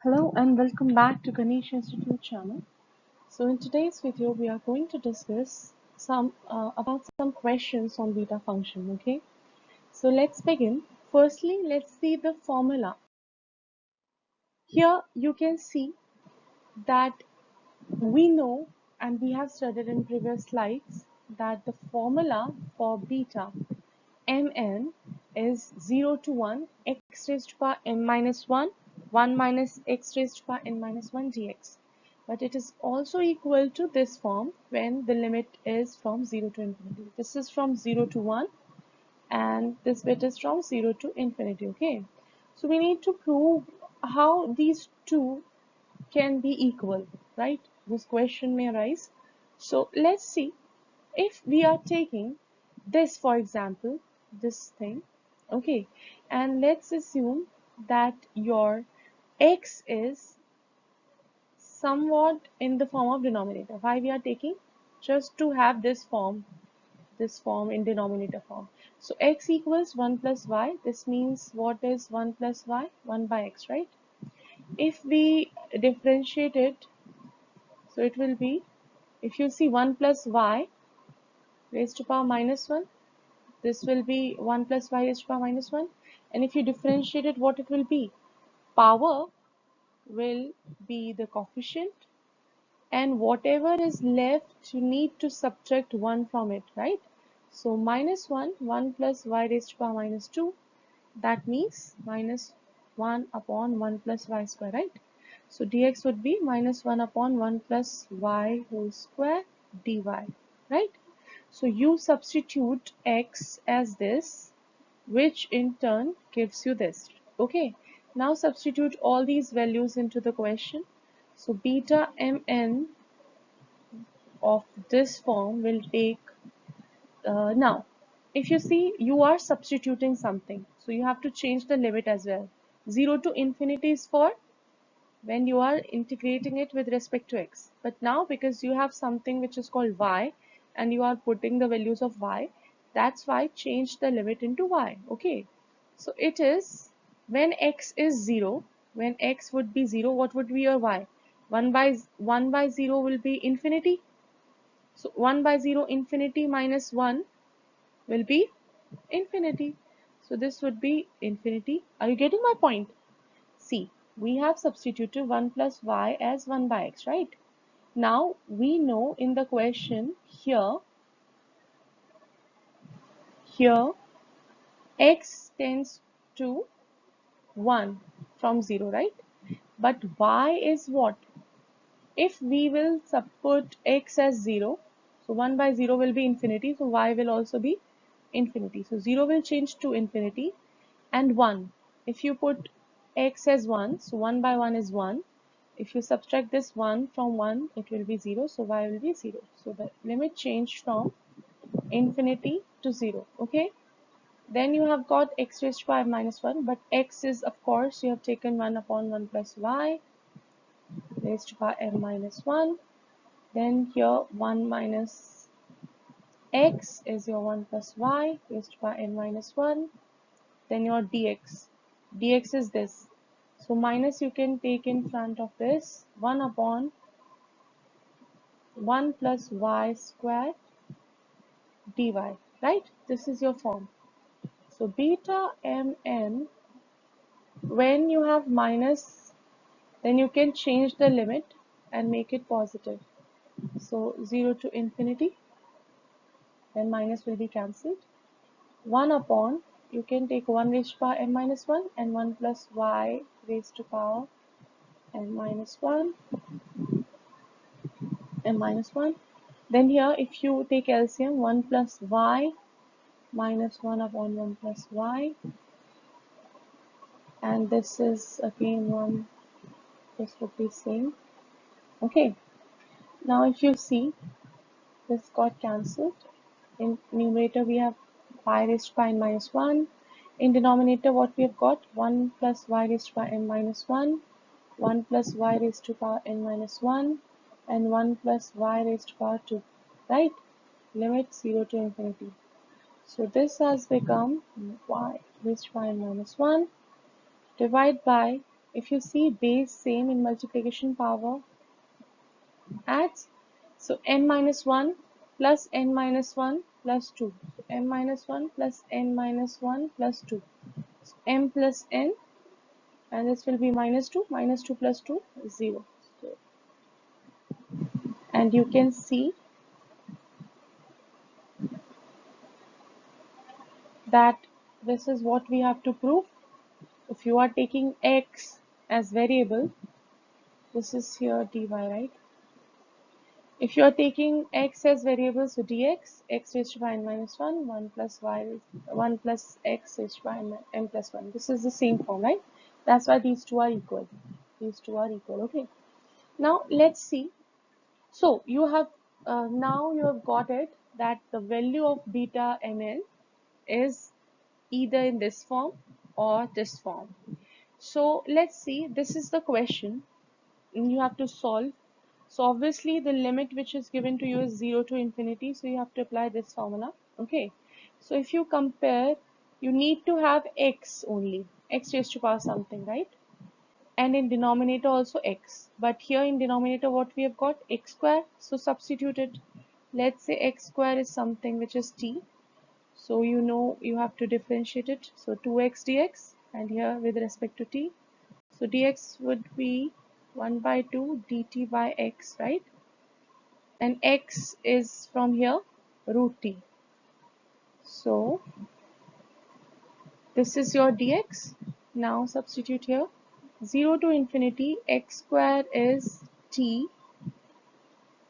Hello and welcome back to Ganesh Institute channel. So in today's video we are going to discuss about some questions on beta function. Okay, so let's begin. Firstly, let's see the formula. Here you can see that we know and we have studied in previous slides that the formula for beta mn is 0 to 1 x raised to power m minus 1 1 minus x raised to power n minus 1 dx, but it is also equal to this form when the limit is from 0 to infinity. This is from 0 to 1 and this bit is from 0 to infinity. Okay, so we need to prove how these two can be equal, right? This question may arise. So let's see. If we are taking this, for example, this thing, okay, and let's assume that your x is somewhat in the form of denominator. Why we are taking? Just to have this form in denominator form. So x equals 1 plus y. This means what is 1 plus y? 1 by x, right? If we differentiate it, so it will be, if you see 1 plus y raised to power minus 1, this will be 1 plus y raised to power minus 1, and if you differentiate it, what it will be? Power will be the coefficient, and whatever is left you need to subtract 1 from it, right? So minus 1, 1 plus y raised to power minus 2, that means minus 1 upon 1 plus y square, right? So dx would be minus 1 upon 1 plus y whole square dy, right? So you substitute x as this, which in turn gives you this. Okay, now substitute all these values into the question. So beta mn of this form will take, now if you see, you are substituting something, so you have to change the limit as well. 0 to infinity is for when you are integrating it with respect to x, but now because you have something which is called y and you are putting the values of y, that's why change the limit into y. Okay, so it is when x is 0, when x would be 0, what would be your y? 1 by 0 will be infinity, so 1 by 0 infinity minus 1 will be infinity, so this would be infinity. Are you getting my point? See, we have substituted 1 plus y as 1 by x, right? Now we know in the question here x tends to 1 from 0, right? But y is what? If we will put x as 0, so 1 by 0 will be infinity, so y will also be infinity. So 0 will change to infinity, and 1. If you put x as 1, so 1 by 1 is 1. If you subtract this 1 from 1, it will be 0, so y will be 0. So the limit changed from infinity to 0. Okay, then you have got x raised to power minus 1, but x is, of course, you have taken 1 upon 1 plus y raised to power m minus 1. Then here 1 minus x is your 1 plus y raised to power n minus 1. Then your dx. Dx is this. So minus you can take in front of this, 1 upon 1 plus y square dy, right? This is your form. So beta mn, when you have minus, then you can change the limit and make it positive. So 0 to infinity, then minus will be cancelled. 1 upon, you can take 1 raised to power m minus 1 and 1 plus y raised to power n minus 1 and minus 1. Then here if you take LCM, 1 plus y minus 1 upon 1 plus y, and this is again 1, this would be same. Okay, now if you see, this got cancelled. In numerator we have y raised to power n minus 1. In denominator what we have got? 1 plus y raised to power n minus 1, 1 plus y raised to power n minus 1, and 1 plus y raised to power 2, right? Limit 0 to infinity. So this has become y raised to power n minus 1 divided by, if you see base same in multiplication power adds, so n minus 1 plus n minus 1 plus 2, so m minus 1 plus n minus 1 plus 2, so m plus n, and this will be minus 2 plus 2 is 0. So, and you can see that this is what we have to prove. If you are taking x as variable, this is here dy, right? If you are taking x as variable, so dx, x raised to power n minus 1, 1 plus y, 1 plus x raised to power n plus 1. This is the same form, right? That's why these two are equal. These two are equal, okay? Now let's see. So you have, now you have got it that the value of beta mn is either in this form or this form. So let's see, this is the question you have to solve. So obviously the limit which is given to you is 0 to infinity, so you have to apply this formula, okay? So if you compare, you need to have x only, x raised to power something, right? And in denominator also x, but here in denominator what we have got, x square, so substitute it. Let's say x square is something which is t, so you know you have to differentiate it, so 2x dx, and here with respect to t, so dx would be 1 by 2 dt by x, right? And x is from here root t. So this is your dx. Now substitute here. 0 to infinity, x square is t,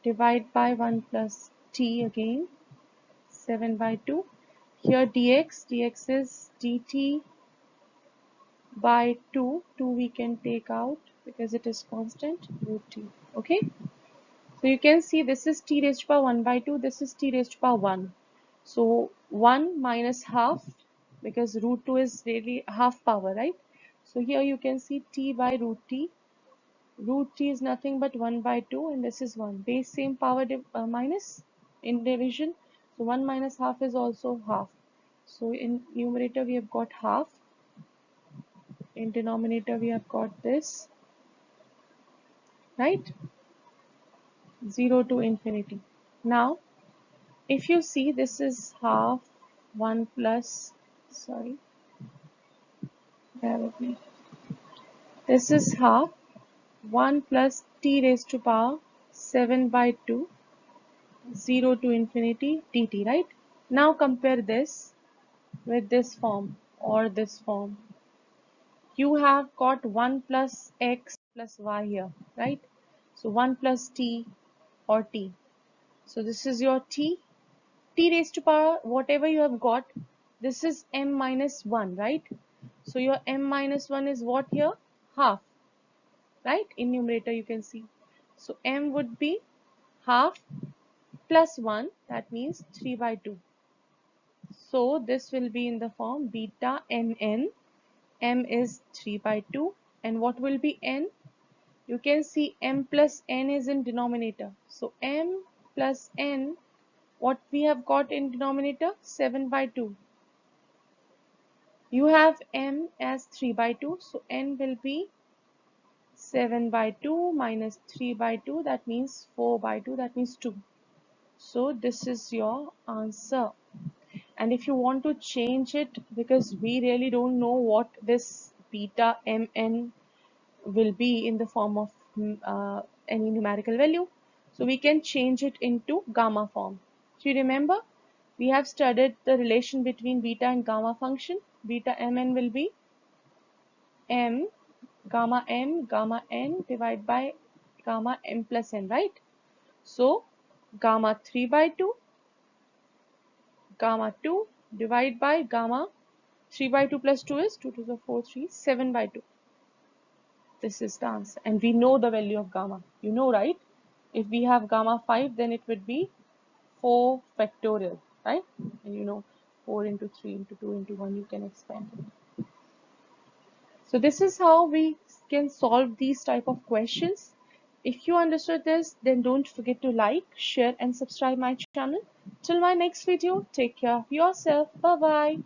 divide by 1 plus t again, 7 by 2. Here dx is dt by 2. 2 we can take out because it is constant, root t. Okay. So you can see this is t raised to power 1 by 2, this is t raised to power 1. So 1 minus half, because root 2 is really half power, right? So here you can see t by root t. Root t is nothing but 1 by 2, and this is 1. Base same power minus in division. So 1 minus half is also half. So in numerator we have got half. In denominator we have got this, right? 0 to infinity. Now if you see, this is half 1 plus, sorry, bear with me. This is half 1 plus t raised to power 7 by 2, 0 to infinity dt, right? Now compare this with this form or this form. You have got 1 plus x plus y here, right? So 1 plus t or t. So this is your t raised to power whatever you have got. This is m minus 1, right? So your m minus 1 is what here? Half, right? In numerator you can see. So m would be half plus 1, that means 3 by 2. So this will be in the form beta mn. M is 3 by 2. And what will be n? You can see m plus n is in denominator. So m plus n, what we have got in denominator? 7 by 2. You have m as 3 by 2. So n will be 7 by 2 minus 3 by 2, that means 4 by 2, that means 2. So this is your answer. And if you want to change it, because we really don't know what this beta mn will be in the form of any numerical value, so we can change it into gamma form. Do you remember? We have studied the relation between beta and gamma function. Beta mn will be m gamma n divided by gamma m plus n, right? So gamma 3 by 2, gamma 2 divided by gamma 3 by 2 plus 2 is 2 to the 4, 3, 7 by 2. This is the answer. And we know the value of gamma. You know, right? If we have gamma 5, then it would be 4 factorial, right? And you know, 4 into 3 into 2 into 1, you can expand it. So this is how we can solve these type of questions. If you understood this, then don't forget to like, share and subscribe my channel. Till my next video, take care of yourself. Bye bye.